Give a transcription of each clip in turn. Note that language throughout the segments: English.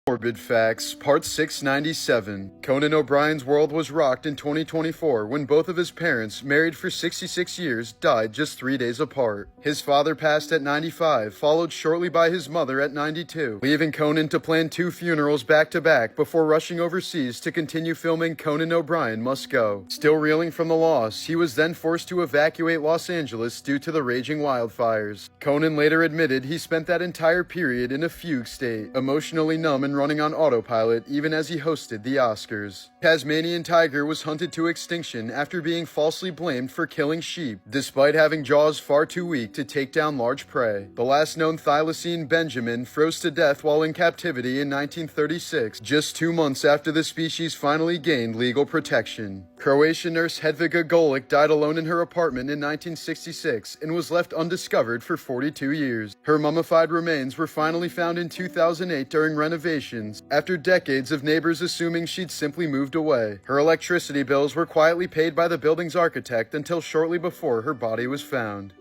Morbid Facts, Part 697. Conan O'Brien's world was rocked in 2024 when both of his parents, married for 66 years, died just 3 days apart. His father passed at 95, followed shortly by his mother at 92, leaving Conan to plan 2 funerals back-to-back before rushing overseas to continue filming Conan O'Brien Must Go. Still reeling from the loss, he was then forced to evacuate Los Angeles due to the raging wildfires. Conan later admitted he spent that entire period in a fugue state, emotionally numb and running on autopilot even as he hosted the Oscars. Tasmanian tiger was hunted to extinction after being falsely blamed for killing sheep, despite having jaws far too weak to take down large prey. The last known thylacine Benjamin froze to death while in captivity in 1936, just 2 months after the species finally gained legal protection. Croatian nurse Hedviga Golic died alone in her apartment in 1966 and was left undiscovered for 42 years. Her mummified remains were finally found in 2008 during renovations, after decades of neighbors assuming she'd simply moved away. Her electricity bills were quietly paid by the building's architect until shortly before her body was found.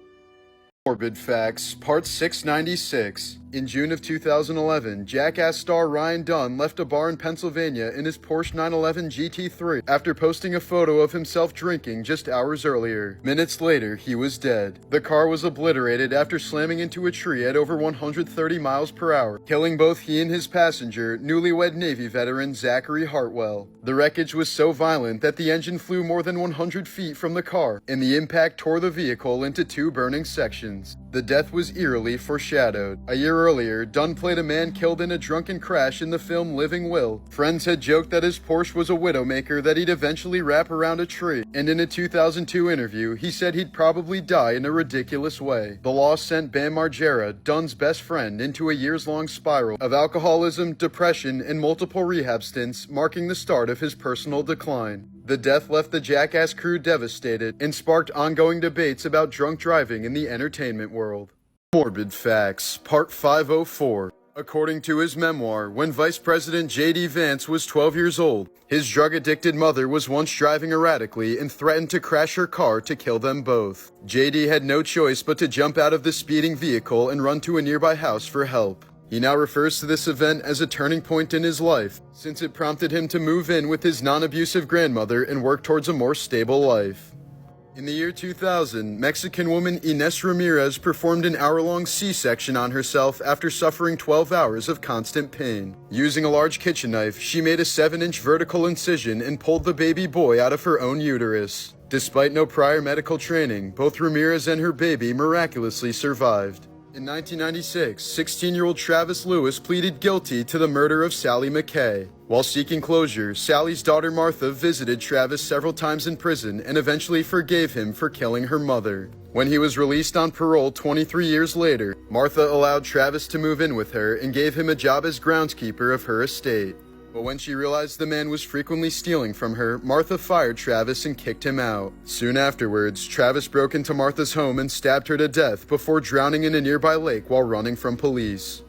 Morbid Facts, Part 696. In June of 2011, Jackass star Ryan Dunn left a bar in Pennsylvania in his Porsche 911 GT3 after posting a photo of himself drinking just hours earlier. Minutes later, he was dead. The car was obliterated after slamming into a tree at over 130 miles per hour, killing both he and his passenger, newlywed Navy veteran Zachary Hartwell. The wreckage was so violent that the engine flew more than 100 feet from the car, and the impact tore the vehicle into 2 burning sections. The death was eerily foreshadowed. A year earlier, Dunn played a man killed in a drunken crash in the film Living Will. Friends had joked that his Porsche was a widowmaker that he'd eventually wrap around a tree, and in a 2002 interview, he said he'd probably die in a ridiculous way. The loss sent Bam Margera, Dunn's best friend, into a years-long spiral of alcoholism, depression, and multiple rehab stints, marking the start of his personal decline. The death left the Jackass crew devastated and sparked ongoing debates about drunk driving in the entertainment world. Morbid Facts, Part 504. According to his memoir, when Vice President J.D. Vance was 12 years old, his drug-addicted mother was once driving erratically and threatened to crash her car to kill them both. J.D. had no choice but to jump out of the speeding vehicle and run to a nearby house for help. He now refers to this event as a turning point in his life, since it prompted him to move in with his non-abusive grandmother and work towards a more stable life. In the year 2000, Mexican woman Ines Ramirez performed an hour-long C-section on herself after suffering 12 hours of constant pain. Using a large kitchen knife, she made a 7-inch vertical incision and pulled the baby boy out of her own uterus. Despite no prior medical training, both Ramirez and her baby miraculously survived. In 1996, 16-year-old Travis Lewis pleaded guilty to the murder of Sally McKay. While seeking closure, Sally's daughter Martha visited Travis several times in prison and eventually forgave him for killing her mother. When he was released on parole 23 years later, Martha allowed Travis to move in with her and gave him a job as groundskeeper of her estate. But when she realized the man was frequently stealing from her, Martha fired Travis and kicked him out. Soon afterwards, Travis broke into Martha's home and stabbed her to death before drowning in a nearby lake while running from police.